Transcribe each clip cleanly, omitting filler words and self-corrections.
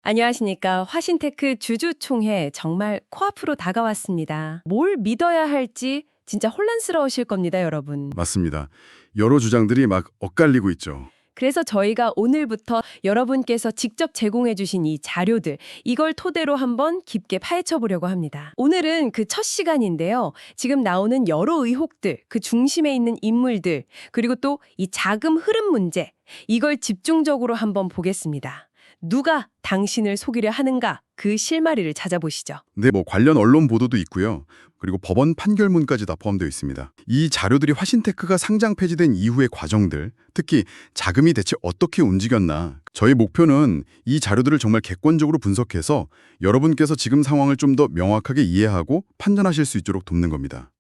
안녕하십니까. 화신테크 주주총회 정말 코앞으로 다가왔습니다. 뭘 믿어야 할지 진짜 혼란스러우실 겁니다, 여러분. 맞습니다. 여러 주장들이 막 엇갈리고 있죠. 그래서 저희가 오늘부터 여러분께서 직접 제공해 주신 이 자료들, 이걸 토대로 한번 깊게 파헤쳐 보려고 합니다. 오늘은 그 첫 시간인데요. 지금 나오는 여러 의혹들, 그 중심에 있는 인물들, 그리고 또 이 자금 흐름 문제, 이걸 집중적으로 한번 보겠습니다. 누가 당신을 속이려 하는가? 그 실마리를 찾아보시죠. 네, 관련 언론 보도도 있고요. 그리고 법원 판결문까지 다 포함되어 있습니다. 이 자료들이 화신테크가 상장 폐지된 이후의 과정들, 특히 자금이 대체 어떻게 움직였나. 저희 목표는 이 자료들을 정말 객관적으로 분석해서 여러분께서 지금 상황을 좀 더 명확하게 이해하고 판단하실 수 있도록 돕는 겁니다.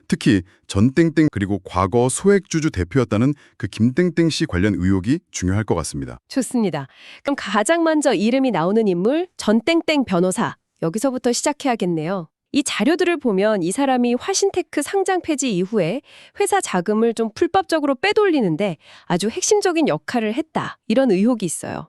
특히 전땡땡 그리고 과거 소액주주 대표였다는 그 김땡땡 씨 관련 의혹이 중요할 것 같습니다. 좋습니다. 그럼 가장 먼저 이름이 나오는 인물 전땡땡 변호사. 여기서부터 시작해야겠네요. 이 자료들을 보면 이 사람이 화신테크 상장 폐지 이후에 회사 자금을 좀 불법적으로 빼돌리는데 아주 핵심적인 역할을 했다. 이런 의혹이 있어요.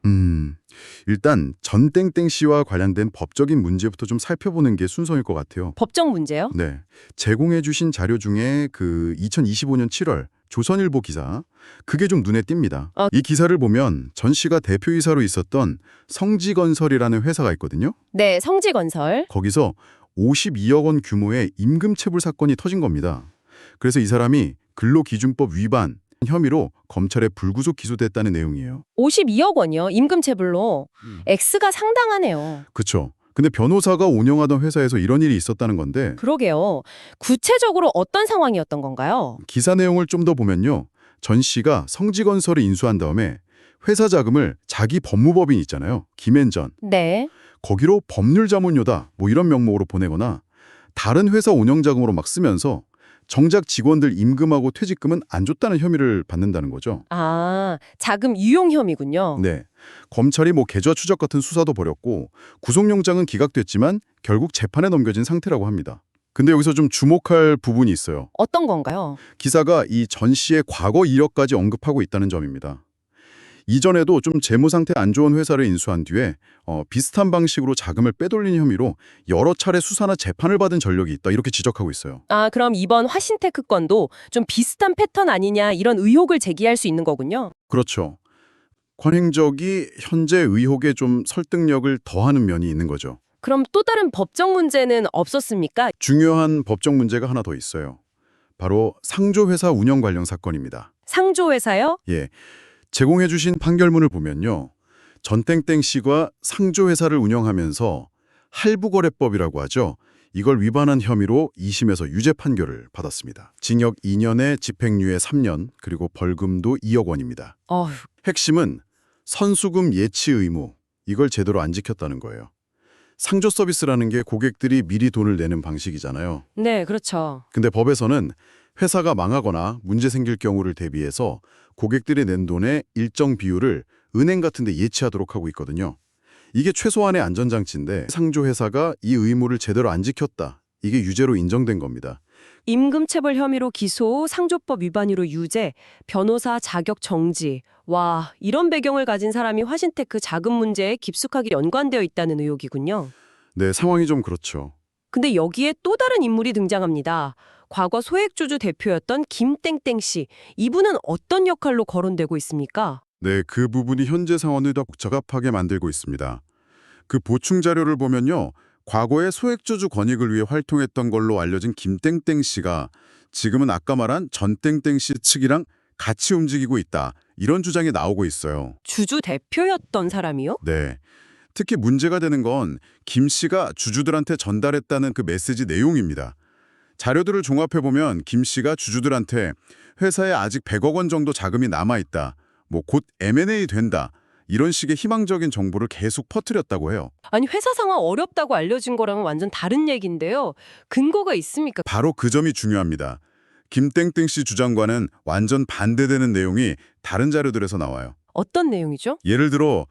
일단 전땡땡 씨와 관련된 법적인 문제부터 좀 살펴보는 게 순서일 것 같아요. 법적 문제요? 네, 제공해 주신 자료 중에 그 2025년 7월 조선일보 기사, 그게 좀 눈에 띕니다. 이 기사를 보면 전 씨가 대표이사로 있었던 성지건설이라는 회사가 있거든요. 네, 성지건설. 거기서 52억 원 규모의 임금체불 사건이 터진 겁니다. 그래서 이 사람이 근로기준법 위반 혐의로 검찰에 불구속 기소됐다는 내용이에요. 52억 원이요. 임금체불로. X가 상당하네요. 그렇죠. 근데 변호사가 운영하던 회사에서 이런 일이 있었다는 건데 그러게요. 구체적으로 어떤 상황이었던 건가요? 기사 내용을 좀 더 보면요. 전 씨가 성지건설을 인수한 다음에 회사 자금을 자기 법무법인 있잖아요. 김앤전. 네. 거기로 법률자문료다 이런 명목으로 보내거나 다른 회사 운영 자금으로 막 쓰면서 정작 직원들 임금하고 퇴직금은 안 줬다는 혐의를 받는다는 거죠. 아, 자금 유용 혐의군요. 네. 검찰이 계좌 추적 같은 수사도 벌였고 구속영장은 기각됐지만 결국 재판에 넘겨진 상태라고 합니다. 근데 여기서 좀 주목할 부분이 있어요. 어떤 건가요? 기사가 이 전 씨의 과거 이력까지 언급하고 있다는 점입니다. 이전에도 좀 재무 상태 안 좋은 회사를 인수한 뒤에 비슷한 방식으로 자금을 빼돌린 혐의로 여러 차례 수사나 재판을 받은 전력이 있다 이렇게 지적하고 있어요. 아, 그럼 이번 화신테크 건도 좀 비슷한 패턴 아니냐 이런 의혹을 제기할 수 있는 거군요. 그렇죠. 관행적이 현재 의혹에 좀 설득력을 더하는 면이 있는 거죠. 그럼 또 다른 법적 문제는 없었습니까? 중요한 법적 문제가 하나 더 있어요. 바로 상조회사 운영 관련 사건입니다. 상조회사요? 예, 제공해 주신 판결문을 보면요. 전땡땡 씨가 상조회사를 운영하면서 할부거래법이라고 하죠. 이걸 위반한 혐의로 2심에서 유죄 판결을 받았습니다. 징역 2년에 집행유예 3년, 그리고 벌금도 2억 원입니다. 어휴, 핵심은 선수금 예치 의무, 이걸 제대로 안 지켰다는 거예요. 상조 서비스라는 게 고객들이 미리 돈을 내는 방식이잖아요. 네, 그렇죠. 근데 법에서는 회사가 망하거나 문제 생길 경우를 대비해서 고객들이 낸 돈의 일정 비율을 은행 같은 데 예치하도록 하고 있거든요. 이게 최소한의 안전장치인데 상조회사가 이 의무를 제대로 안 지켰다. 이게 유죄로 인정된 겁니다. 임금체불 혐의로 기소, 상조법 위반으로 유죄, 변호사 자격 정지. 와, 이런 배경을 가진 사람이 화신테크 자금 문제에 깊숙하게 연관되어 있다는 의혹이군요. 네, 상황이 좀 그렇죠. 근데 여기에 또 다른 인물이 등장합니다. 과거 소액주주 대표였던 김땡땡 씨. 이분은 어떤 역할로 거론되고 있습니까? 네, 그 부분이 현재 상황을 더 복잡하게 만들고 있습니다. 그 보충 자료를 보면요. 과거에 소액주주 권익을 위해 활동했던 걸로 알려진 김땡땡 씨가 지금은 아까 말한 전땡땡 씨 측이랑 같이 움직이고 있다. 이런 주장이 나오고 있어요. 주주 대표였던 사람이요? 네. 특히 문제가 되는 건 김 씨가 주주들한테 전달했다는 그 메시지 내용입니다. 자료들을 종합해보면 김 씨가 주주들한테 회사에 아직 100억 원 정도 자금이 남아있다. 곧 M&A 된다. 이런 식의 희망적인 정보를 계속 퍼뜨렸다고 해요. 아니, 회사 상황 어렵다고 알려진 거랑은 완전 다른 얘기인데요. 근거가 있습니까? 바로 그 점이 중요합니다. 김땡땡 씨 주장과는 완전 반대되는 내용이 다른 자료들에서 나와요. 어떤 내용이죠? 예를 들어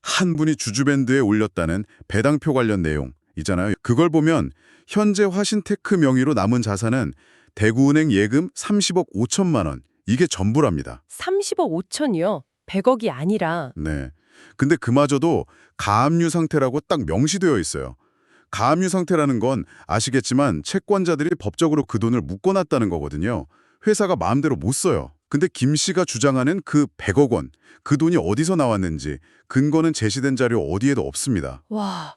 한 분이 주주밴드에 올렸다는 배당표 관련 내용 있잖아요. 그걸 보면 현재 화신테크 명의로 남은 자산은 대구은행 예금 30억 5천만 원. 이게 전부랍니다. 30억 5천이요? 100억이 아니라. 네. 근데 그마저도 가압류 상태라고 딱 명시되어 있어요. 가압류 상태라는 건 아시겠지만 채권자들이 법적으로 그 돈을 묶어놨다는 거거든요. 회사가 마음대로 못 써요. 근데 김 씨가 주장하는 그 100억 원, 그 돈이 어디서 나왔는지 근거는 제시된 자료 어디에도 없습니다. 와,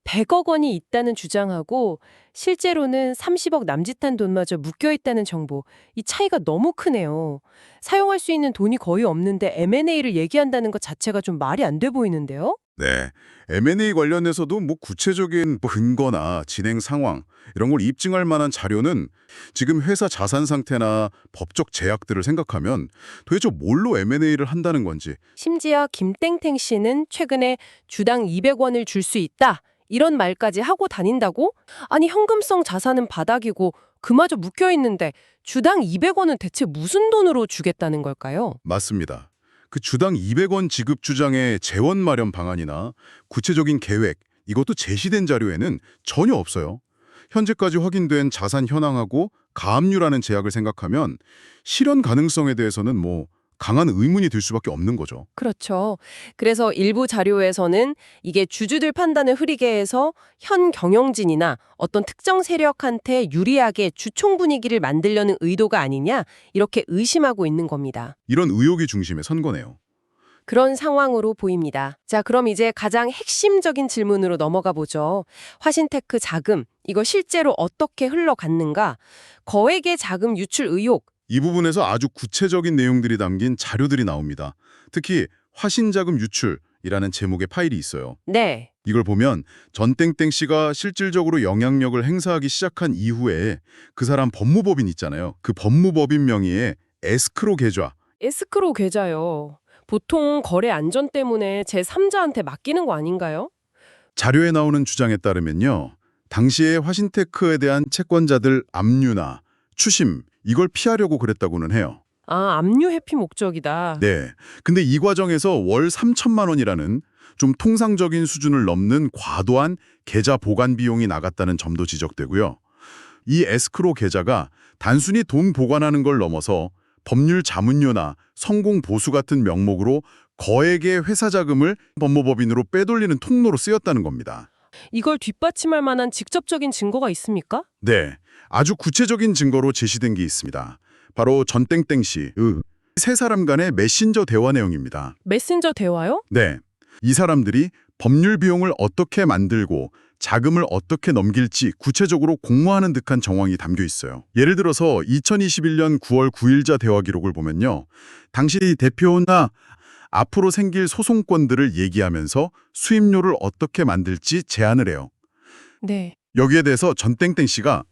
100억 원이 있다는 주장하고 실제로는 30억 남짓한 돈마저 묶여 있다는 정보. 이 차이가 너무 크네요. 사용할 수 있는 돈이 거의 없는데 M&A를 얘기한다는 것 자체가 좀 말이 안 돼 보이는데요? 네, M&A 관련해서도 뭐 구체적인 근거나 진행 상황 이런 걸 입증할 만한 자료는 지금 회사 자산 상태나 법적 제약들을 생각하면 도대체 뭘로 M&A를 한다는 건지. 심지어 김땡땡 씨는 최근에 주당 200원을 줄 수 있다. 이런 말까지 하고 다닌다고? 아니 현금성 자산은 바닥이고 그마저 묶여 있는데 주당 200원은 대체 무슨 돈으로 주겠다는 걸까요? 맞습니다. 그 주당 200원 지급 주장의 재원 마련 방안이나 구체적인 계획, 이것도 제시된 자료에는 전혀 없어요. 현재까지 확인된 자산 현황하고 가압류라는 제약을 생각하면 실현 가능성에 대해서는 뭐 강한 의문이 들 수밖에 없는 거죠. 그렇죠. 그래서 일부 자료에서는 이게 주주들 판단을 흐리게 해서 현 경영진이나 어떤 특정 세력한테 유리하게 주총 분위기를 만들려는 의도가 아니냐 이렇게 의심하고 있는 겁니다. 이런 의혹이 중심에 선 거네요. 그런 상황으로 보입니다. 자, 그럼 이제 가장 핵심적인 질문으로 넘어가 보죠. 화신테크 자금, 이거 실제로 어떻게 흘러갔는가? 거액의 자금 유출 의혹, 이 부분에서 아주 구체적인 내용들이 담긴 자료들이 나옵니다. 특히 화신자금 유출이라는 제목의 파일이 있어요. 네. 이걸 보면 전땡땡 씨가 실질적으로 영향력을 행사하기 시작한 이후에 그 사람 법무법인 있잖아요. 그 법무법인 명의의 에스크로 계좌. 에스크로 계좌요. 보통 거래 안전 때문에 제3자한테 맡기는 거 아닌가요? 자료에 나오는 주장에 따르면요. 당시에 화신테크에 대한 채권자들 압류나 추심, 이걸 피하려고 그랬다고는 해요. 아, 압류 회피 목적이다. 네. 근데 이 과정에서 월 3천만 원이라는 좀 통상적인 수준을 넘는 과도한 계좌 보관 비용이 나갔다는 점도 지적되고요. 이 에스크로 계좌가 단순히 돈 보관하는 걸 넘어서 법률 자문료나 성공 보수 같은 명목으로 거액의 회사 자금을 법무법인으로 빼돌리는 통로로 쓰였다는 겁니다. 이걸 뒷받침할 만한 직접적인 증거가 있습니까? 네, 아주 구체적인 증거로 제시된 게 있습니다. 바로 전땡땡 씨의 세 사람 간의 메신저 대화 내용입니다. 메신저 대화요? 네, 이 사람들이 법률 비용을 어떻게 만들고 자금을 어떻게 넘길지 구체적으로 공모하는 듯한 정황이 담겨 있어요. 예를 들어서 2021년 9월 9일자 대화 기록을 보면요. 당시 대표나 앞으로 생길 소송권들을 얘기하면서 수임료를 어떻게 만들지 제안을 해요. 네. 여기에 대해서 전땡땡 씨가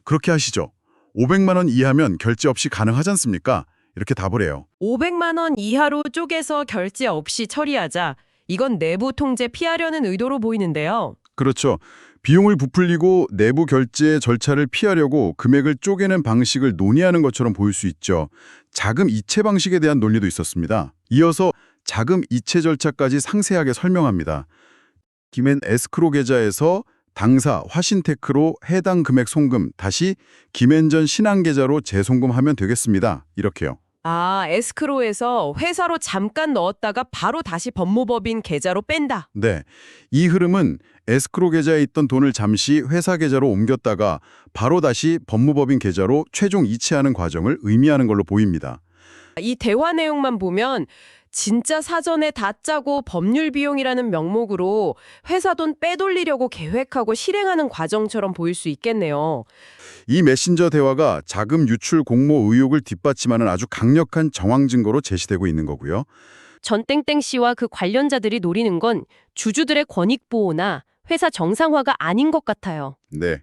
그렇게 하시죠. 500만 원 이하면 결제 없이 가능하지 않습니까? 이렇게 답을 해요. 500만 원 이하로 쪼개서 결제 없이 처리하자. 이건 내부 통제 피하려는 의도로 보이는데요. 그렇죠. 비용을 부풀리고 내부 결제 절차를 피하려고 금액을 쪼개는 방식을 논의하는 것처럼 보일 수 있죠. 자금 이체 방식에 대한 논리도 있었습니다. 이어서 자금 이체 절차까지 상세하게 설명합니다. 김앤 에스크로 계좌에서 당사 화신테크로 해당 금액 송금 다시 김앤전 신한계좌로 재송금하면 되겠습니다. 이렇게요. 아, 에스크로에서 회사로 잠깐 넣었다가 바로 다시 법무법인 계좌로 뺀다. 네, 이 흐름은 에스크로 계좌에 있던 돈을 잠시 회사 계좌로 옮겼다가 바로 다시 법무법인 계좌로 최종 이체하는 과정을 의미하는 걸로 보입니다. 이 대화 내용만 보면 진짜 사전에 다 짜고 법률 비용이라는 명목으로 회사 돈 빼돌리려고 계획하고 실행하는 과정처럼 보일 수 있겠네요. 이 메신저 대화가 자금 유출 공모 의혹을 뒷받침하는 아주 강력한 정황 증거로 제시되고 있는 거고요. 전땡땡 씨와 그 관련자들이 노리는 건 주주들의 권익 보호나 회사 정상화가 아닌 것 같아요. 네,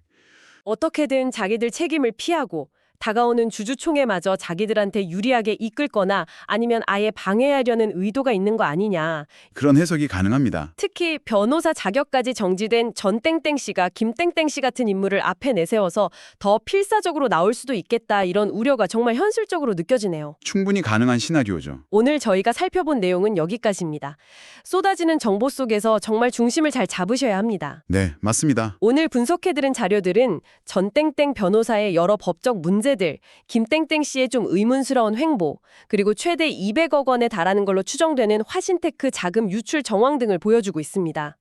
어떻게든 자기들 책임을 피하고 다가오는 주주총회마저 자기들한테 유리하게 이끌거나 아니면 아예 방해하려는 의도가 있는 거 아니냐. 그런 해석이 가능합니다. 특히 변호사 자격까지 정지된 전땡땡 씨가 김땡땡 씨 같은 인물을 앞에 내세워서 더 필사적으로 나올 수도 있겠다 이런 우려가 정말 현실적으로 느껴지네요. 충분히 가능한 시나리오죠. 오늘 저희가 살펴본 내용은 여기까지입니다. 쏟아지는 정보 속에서 정말 중심을 잘 잡으셔야 합니다. 네, 맞습니다. 오늘 분석해드린 자료들은 전땡땡 변호사의 여러 법적 문제 문제들, 김땡땡 씨의 좀 의문스러운 횡보, 그리고 최대 200억 원에 달하는 걸로 추정되는 화신테크 자금 유출 정황 등을 보여주고 있습니다.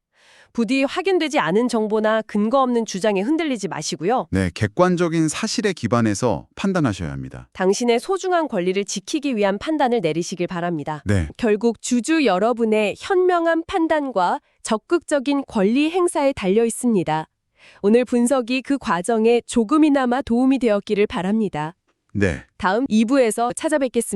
부디 확인되지 않은 정보나 근거 없는 주장에 흔들리지 마시고요. 네, 객관적인 사실에 기반해서 판단하셔야 합니다. 당신의 소중한 권리를 지키기 위한 판단을 내리시길 바랍니다. 네, 결국 주주 여러분의 현명한 판단과 적극적인 권리 행사에 달려 있습니다. 오늘 분석이 그 과정에 조금이나마 도움이 되었기를 바랍니다. 네. 다음 2부에서 찾아뵙겠습니다.